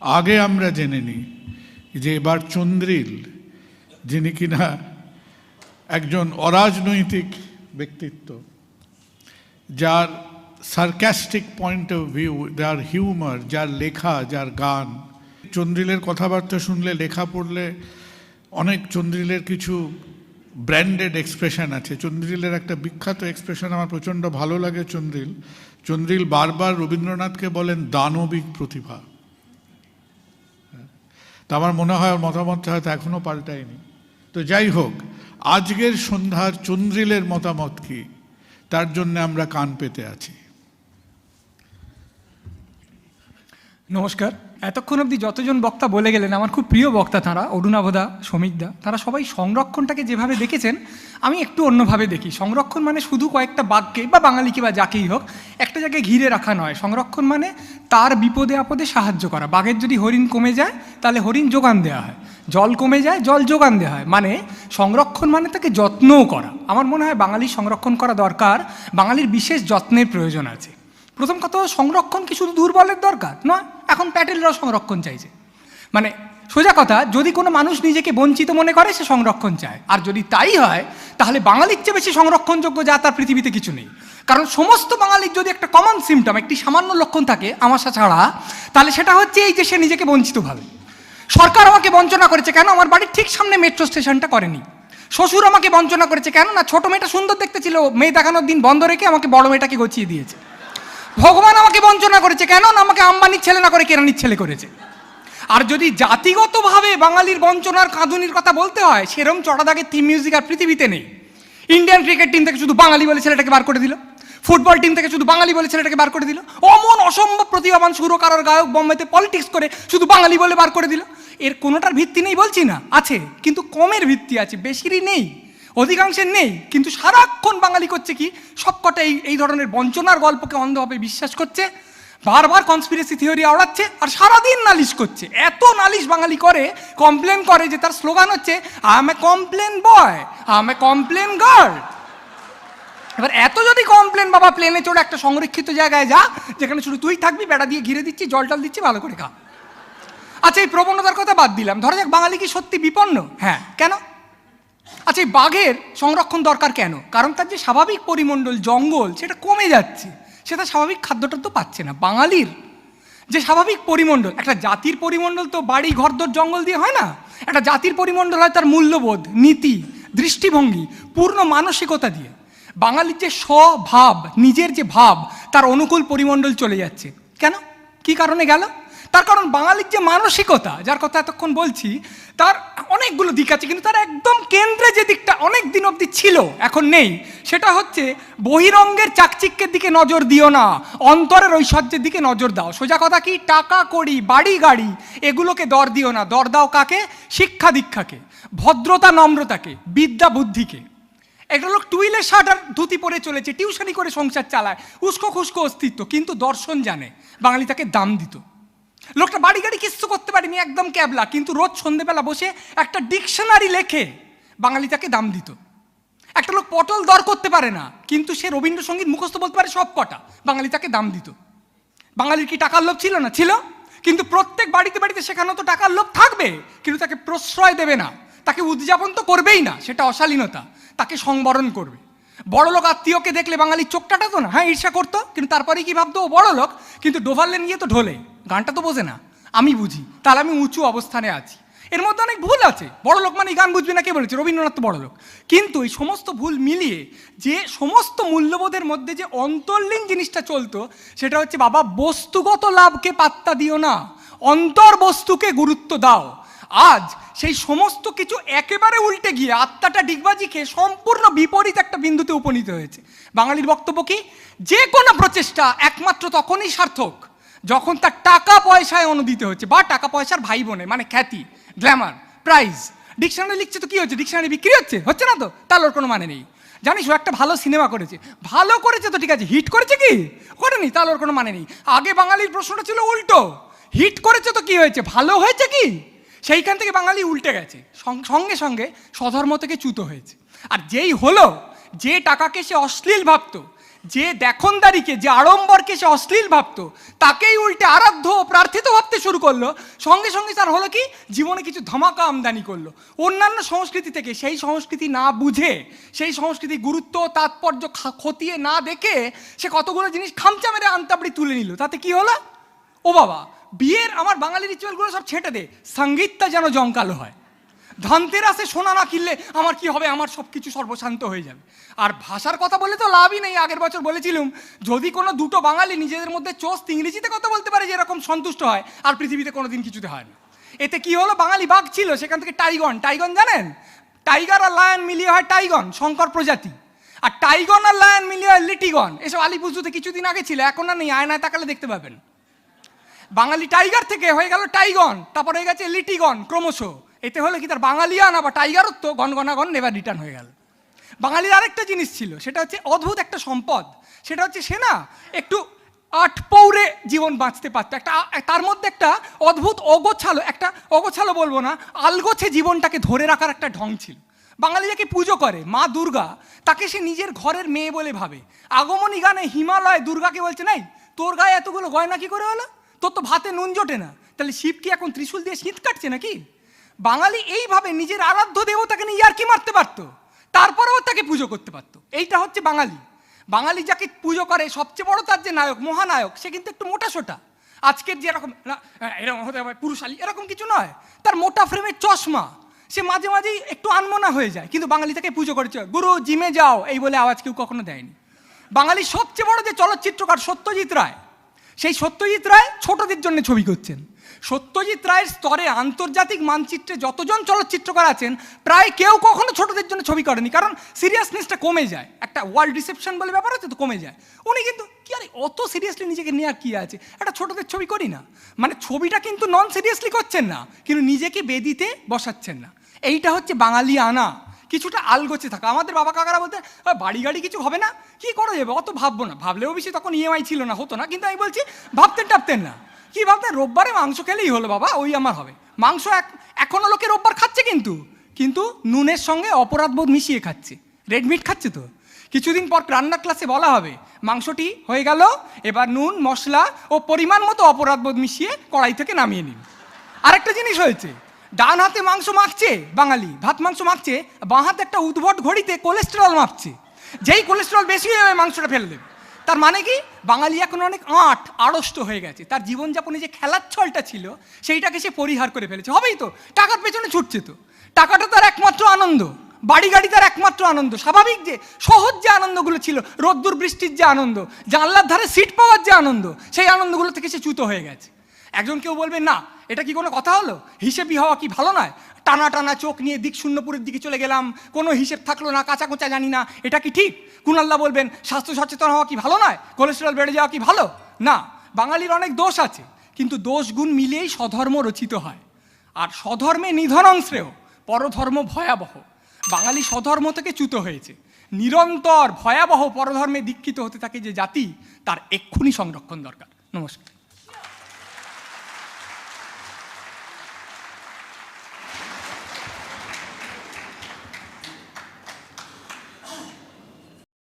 আগে আমরা জেনে নিই যে এবার চন্দ্রিল, যিনি কিনা একজন অরাজনৈতিক ব্যক্তিত্ব, যার সার্কাস্টিক পয়েন্ট অফ ভিউ, যার হিউমার, যার লেখা, যার গান, চন্দ্রিলের কথাবার্তা শুনলে, লেখা পড়লে অনেক চন্দ্রিলের কিছু ব্র্যান্ডেড এক্সপ্রেশন আছে। চন্দ্রিলের একটা বিখ্যাত এক্সপ্রেশন আমার প্রচণ্ড ভালো লাগে। চন্দ্রিল বারবার রবীন্দ্রনাথকে বলেন দানবিক প্রতিভা। তা আমার মনে হয় ওর মতামতটা হয়তো এখনও পাল্টায়নি। তো যাই হোক, আজকের সন্ধ্যার চন্দ্রিলের মতামত কি, তার জন্য আমরা কান পেতে আছি। নমস্কার। এতক্ষণ অবধি যতজন বক্তা বলে গেলেন, আমার খুব প্রিয় বক্তা তাঁরা, অরুণাভদা, সমীকদা, তারা সবাই সংরক্ষণটাকে যেভাবে দেখেছেন আমি একটু অন্যভাবে দেখি। সংরক্ষণ মানে শুধু কয়েকটা বাঘকে বা বাঙালিকে বা যাকেই হোক একটা জায়গায় ঘিরে রাখা নয়। সংরক্ষণ মানে তার বিপদে আপদে সাহায্য করা। বাঘের যদি হরিণ কমে যায় তাহলে হরিণ যোগান দেওয়া হয়, জল কমে যায় জল যোগান দেওয়া হয়। মানে সংরক্ষণ মানে তাকে যত্নও করা। আমার মনে হয় বাঙালির সংরক্ষণ করা দরকার, বাঙালির বিশেষ যত্নের প্রয়োজন আছে। প্রথম কথা, সংরক্ষণ কি শুধু দুর্বলের দরকার নয়, এখন প্যাটেলরাও সংরক্ষণ চাইছে। মানে সোজা কথা, যদি কোনো মানুষ নিজেকে বঞ্চিত মনে করে সে সংরক্ষণ চায়, আর যদি তাই হয় তাহলে বাঙালির চেয়ে বেশি সংরক্ষণযোগ্য যা তার পৃথিবীতে কিছু নেই। কারণ সমস্ত বাঙালির যদি একটা কমন সিমটম, একটি সামান্য লক্ষণ থাকে আমাশা ছাড়া, তাহলে সেটা হচ্ছে এই যে সে নিজেকে বঞ্চিত ভাবে। সরকার আমাকে বঞ্চনা করেছে কেন, আমার বাড়ির ঠিক সামনে মেট্রো স্টেশনটা করেনি। শ্বশুর আমাকে বঞ্চনা করেছে কেন, না ছোট মেয়েটা সুন্দর দেখতে ছিল, মেয়ে দেখানোর দিন বন্ধ রেখে আমাকে বড় মেয়েটাকে গছিয়ে দিয়েছে। ভগবান আমাকে বঞ্চনা করেছে কেন, না আমাকে আম্বানির ছেলে না করে কেরানির ছেলে করেছে। আর যদি জাতিগতভাবে বাঙালির বঞ্চনার কাঁদুনির কথা বলতে হয়, সেরম চড়া দাগের থিম মিউজিক আর পৃথিবীতে নেই। ইন্ডিয়ান ক্রিকেট টিম থেকে শুধু বাঙালি বলে ছেলেটাকে বার করে দিল, ফুটবল টিম থেকে শুধু বাঙালি বলে ছেলেটাকে বার করে দিল, অমন অসম্ভব প্রতিভাবান সুরকার আর গায়ক বোম্বেতে পলিটিক্স করে শুধু বাঙালি বলে বার করে দিল। এর কোনোটার ভিত্তি নেই বলছি না, আছে, কিন্তু কমের ভিত্তি আছে, বেশিরই নেই, অধিকাংশের নেই। কিন্তু সারাক্ষণ বাঙালি করছে কি, সবকটা এই ধরনের বঞ্চনার গল্পকে অন্ধভাবে বিশ্বাস করছে, বারবার কনস্পিরেসি থিওরি আওড়াচ্ছে, আর সারাদিন নালিশ করছে। এত নালিশ বাঙালি করে, কমপ্লেন করে যে তার স্লোগান হচ্ছে I M A complain boy, I M A complain girl. এবার এত যদি কমপ্লেন, বাবা প্লেনে চড়ে একটা সংরক্ষিত জায়গায় যা, যেখানে শুধু তুই থাকবি, বেড়া দিয়ে ঘিরে দিচ্ছি, জল টল দিচ্ছি, ভালো করে খা। আচ্ছা, এই প্রবণতার কথা বাদ দিলাম, ধরা যাক বাঙালি কি সত্যি বিপন্ন? হ্যাঁ, কেন? আচ্ছা, এই বাঘের সংরক্ষণ দরকার কেন? কারণ তার যে স্বাভাবিক পরিমণ্ডল জঙ্গল সেটা কমে যাচ্ছে, সেটা স্বাভাবিক খাদ্যটা তো পাচ্ছে না। বাঙালির যে স্বাভাবিক পরিমণ্ডল, একটা জাতির পরিমণ্ডল তো বাড়ি ঘরদোর জঙ্গল দিয়ে হয় না। একটা জাতির পরিমণ্ডল হয় তার মূল্যবোধ, নীতি, দৃষ্টিভঙ্গি, পূর্ণ মানসিকতা দিয়ে। বাঙালির যে স্বভাব, নিজের যে ভাব, তার অনুকূল পরিমণ্ডল চলে যাচ্ছে। কেন? কি কারণে গেল? তার কারণ বাঙালির যে মানসিকতা, যার কথা এতক্ষণ বলছি, তার অনেকগুলো দিক আছে, কিন্তু তার একদম কেন্দ্রে যে দিকটা অনেক দিন অবধি ছিল, এখন নেই, সেটা হচ্ছে বহিরঙ্গের চাকচিক্যের দিকে নজর দিও না, অন্তরের ঐশ্বর্যের দিকে নজর দাও। সোজা কথা কি, টাকা কড়ি, বাড়ি গাড়ি, এগুলোকে দর দিও না। দর দাও কাকে? শিক্ষা দীক্ষাকে, ভদ্রতা নম্রতাকে, বিদ্যা বুদ্ধিকে। একটা লোক টুইলের শার্ট আর ধুতি পরে চলেছে, টিউশনি করে সংসার চালায়, উস্কো খুস্কো অস্তিত্ব, কিন্তু দর্শন জানে, বাঙালি তাকে দাম দিত। লোকটা বাড়ি গাড়ি কিচ্ছু করতে পারেনি, একদম ক্যাবলা, কিন্তু রোজ সন্ধেবেলা বসে একটা ডিকশনারি লেখে, বাঙালি তাকে দাম দিত। একটা লোক পটল দর করতে পারে না, কিন্তু সে রবীন্দ্রসঙ্গীত মুখস্থ বলতে পারে সব কটা, বাঙালি তাকে দাম দিত। বাঙালির কি টাকার লোভ ছিল না? ছিল। কিন্তু প্রত্যেক বাড়িতে বাড়িতে সেখানে তো টাকার লোভ থাকবে, কিন্তু তাকে প্রশ্রয় দেবে না, তাকে উদযাপন তো করবেই না, সেটা অশালীনতা, তাকে সংবরণ করবে। বড়লোক আত্মীয়কে দেখলে বাঙালির চোখটা তো না, হ্যাঁ ঈর্ষা করতো, কিন্তু তারপরেই কি ভাবতো, ও বড় লোক, কিন্তু ডোভারলে নিয়ে তো ঢোলে, গানটা তো বোঝে না, আমি বুঝি, তাহলে আমি উঁচু অবস্থানে আছি। এর মধ্যে অনেক ভুল আছে। বড় লোক মানে গান বুঝবে না, কে বলেছে? রবীন্দ্রনাথ তো বড় লোক। কিন্তু এই সমস্ত ভুল মিলিয়ে যে সমস্ত মূল্যবোধের মধ্যে যে অন্তর্লীন জিনিসটা চলতো, সেটা হচ্ছে বাবা বস্তুগত লাভকে পাত্তা দিও না, অন্তর বস্তুকে গুরুত্ব দাও। আজ সেই সমস্ত কিছু একেবারে উল্টে গিয়ে আত্মাটা ডিগবাজি খেয়ে সম্পূর্ণ বিপরীত একটা বিন্দুতে উপনীত হয়েছে। বাঙালির বক্তব্য কি, যে কোনো প্রচেষ্টা একমাত্র তখনই সার্থক যখন তার টাকা পয়সায় অনুদিত হচ্ছে, বা টাকা পয়সার ভাই বোনে, মানে খ্যাতি, গ্ল্যামার, প্রাইজ। ডিকশনারি লিখছে তো কি হচ্ছে? ডিকশনারি বিক্রি হচ্ছে? হচ্ছে না তো, তাহলে ওর কোনো মানে নেই। জানিস ও একটা ভালো সিনেমা করেছে, ভালো করেছে তো ঠিক আছে, হিট করেছে কি? করেনি, তাহলে ওর কোনো মানে নেই। আগে বাঙালির প্রশ্নটা ছিল উল্টো, হিট করেছে তো কি হয়েছে, ভালো হয়েছে কি? সেইখান থেকে বাঙালি উল্টে গেছে, সঙ্গে সঙ্গে স্বধর্ম থেকে চ্যুত হয়েছে। আর যেই হলো, যে টাকাকে সে অশ্লীল ভাবত, যে দেখনদারিকে, যে আড়ম্বরকে সে অশ্লীল ভাবতো, তাকেই উল্টে আরাধ্য ও প্রার্থিত ভাবতে শুরু করলো। সঙ্গে সঙ্গে তার হলো কি, জীবনে কিছু ধামাকা আমদানি করলো অন্যান্য সংস্কৃতি থেকে। সেই সংস্কৃতি না বুঝে, সেই সংস্কৃতি গুরুত্ব তাৎপর্য খতিয়ে না দেখে সে কতগুলো জিনিস খামচা মেরে আন্তাবড়ি তুলে নিল। তাতে কি হলো, ও বাবা, বিয়ের আমার বাঙালি রিচুয়ালগুলো সব ছেঁটে দে, সঙ্গীতটা যেন জমকালো হয়। ধানতেরাসে সোনা না কিনলে আমার কি হবে, আমার সব কিছু সর্বশান্ত হয়ে যাবে। আর ভাষার কথা বলে তো লাভই নেই। আগের বছর বলেছিলাম, যদি কোনো দুটো বাঙালি নিজেদের মধ্যে চোস্ত ইংরেজিতে কথা বলতে পারে যে এরকম সন্তুষ্ট হয়, আর পৃথিবীতে কোনোদিন কিছুতে হয় না। এতে কি হলো, বাঙালি বাঘ ছিল, সেখান থেকে টাইগন। টাইগন জানেন, টাইগার আর লায়ন মিলিয়ে হয় টাইগন, শঙ্কর প্রজাতি। আর টাইগন আর লায়ন মিলিয়ে হয় লিটিগন। এসব আলিপুজোতে কিছুদিন আগে ছিল, এখন আর নেই, আয়নায় তাকালে দেখতে পাবেন। বাঙালি টাইগার থেকে হয়ে গেল টাইগন, তারপর হয়ে গেছে লিটিগন ক্রমশ। এতে হলে কি, তার বাঙালিয়ানা বা টাইগারত্ব গনগনাগন নেভার রিটার্ন হয়ে গেল। বাঙালির আরেকটা জিনিস ছিল, সেটা হচ্ছে অদ্ভুত একটা সম্পদ। সেটা হচ্ছে সে না একটু আটপৌরে জীবন বাঁচতে পারতো। তার মধ্যে একটা অদ্ভুত অগোছালো বলবো না, আলগোছে জীবনটাকে ধরে রাখার একটা ঢং ছিল। বাঙালি যাকে পুজো করে, মা দুর্গা, তাকে সে নিজের ঘরের মেয়ে বলে ভাবে। আগমনী গানে হিমালয় দুর্গাকে বলছে, নাই তোর গায়ে এতগুলো গয়না কি করে হলো, তোর তো ভাতে নুন জোটে না। তাহলে শিব কি এখন ত্রিশূল দিয়ে শীত কাটছে নাকি? বাঙালি এইভাবে নিজের আরাধ্য দেবতাকে নিয়ে ইয়ার্কি মারতে পারতো, তারপরেও তাকে পুজো করতে পারতো। এইটা হচ্ছে বাঙালি। বাঙালি যাকে পুজো করে, সবচেয়ে বড় তার যে নায়ক, মহানায়ক, সে কিন্তু একটু মোটা সোটা। আজকের যে এরকম এরকম হতে হবে পুরুষালী, এরকম কিছু নয়। তার মোটা ফ্রেমের চশমা, সে মাঝে মাঝেই একটু আনমনা হয়ে যায়, কিন্তু বাঙালি তাকে পুজো করেছে। গুরু জিমে যাও এই বলে আওয়াজ কেউ কখনো দেয়নি। বাঙালির সবচেয়ে বড় যে চলচ্চিত্রকার সত্যজিৎ রায়, সেই সত্যজিৎ রায় ছোটদের জন্য ছবি করছেন। সত্যজিৎ রায়ের স্তরে আন্তর্জাতিক মানচিত্রে যতজন চলচ্চিত্রকার আছেন, প্রায় কেউ কখনো ছোটদের জন্য ছবি করেনি, কারণ সিরিয়াসনেসটা কমে যায়। একটা ওয়ার্ল্ড রিসেপশন বলে ব্যাপার আছে তো, কমে যায়। উনি কিন্তু কি আরে অত সিরিয়াসলি নিজেকে নিয়ে আর কি আছে, একটা ছোটদের ছবি করি না, মানে ছবিটা কিন্তু নন সিরিয়াসলি করছেন না, কিন্তু নিজেকে বেদিতে বসাচ্ছেন না। এইটা হচ্ছে বাঙালি আনা, কিছুটা আলগোছে থাকা। আমাদের বাবা কাকারা বলতে, বাড়ি গাড়ি কিছু হবে না, কি করা যাবে, অত ভাববো না। ভাবলেও বেশি তখন ইএমআই ছিল না, হতো না। কিন্তু আমি বলছি, ভাবতেন টাপতেন না, কি ভাবতেন, রোববারে মাংস খেলেই হলো বাবা, ওই আমার হবে। মাংস এখনো লোকে রোববার খাচ্ছে, কিন্তু নুনের সঙ্গে অপরাধবোধ মিশিয়ে খাচ্ছে, রেডমিট খাচ্ছে। তো কিছুদিন পর রান্নার ক্লাসে বলা হবে, মাংসটি হয়ে গেল, এবার নুন মশলা ও পরিমাণ মতো অপরাধবোধ মিশিয়ে কড়াই থেকে নামিয়ে নিন। আরেকটা জিনিস হয়েছে, ডান হাতে মাংস মাখছে বাঙালি, ভাত মাংস মাখছে, বাঁ হাতে একটা উদ্ভট ঘড়িতে কোলেস্টেরল মাপছে। যেই কোলেস্টেরল বেশি হয়ে যাবে মাংসটা ফেলে দেবে। তার মানে কি, বাঙালি এখন অনেক আড়ষ্ট হয়ে গেছে। তার জীবনযাপনে যে খেলার ছলটা ছিল, সেইটাকে সে পরিহার করে ফেলেছে। হবেই তো, টাকার পেছনে ছুটছে। তো টাকাটা তার একমাত্র আনন্দ, বাড়ি গাড়ি তার একমাত্র আনন্দ। স্বাভাবিক যে সহজ যে আনন্দগুলো ছিল, রোদ্দুর বৃষ্টির যে আনন্দ, জানলার ধারে সিট পাওয়ার যে আনন্দ, সেই আনন্দগুলো থেকে সে চ্যুত হয়ে গেছে। একজন কেউ বলবে, না এটা কি কোনো কথা হলো, হিসেবি হওয়া কি ভালো নয়? টানা টানা চোখ নিয়ে দিক শূন্যপুরের দিকে চলে গেলাম, কোনো হিসেব থাকলো না, কাঁচা কোঁচা জানি না, এটা কি ঠিক? কুণাল্লা বলবেন, স্বাস্থ্য সচেতন হওয়া কি ভালো নয়, কোলেস্টেরল বেড়ে যাওয়া কি ভালো না? বাঙালির অনেক দোষ আছে, কিন্তু দোষ গুণ মিলিয়েই স্বধর্ম রচিত হয়। আর স্বধর্মে নিধনং শ্রেয়, পরধর্ম ভয়াবহ। বাঙালি স্বধর্ম থেকে চ্যুত হয়েছে। নিরন্তর ভয়াবহ পরধর্মে দীক্ষিত হতে থাকে যে জাতি, তার এক্ষুনি সংরক্ষণ দরকার। নমস্কার।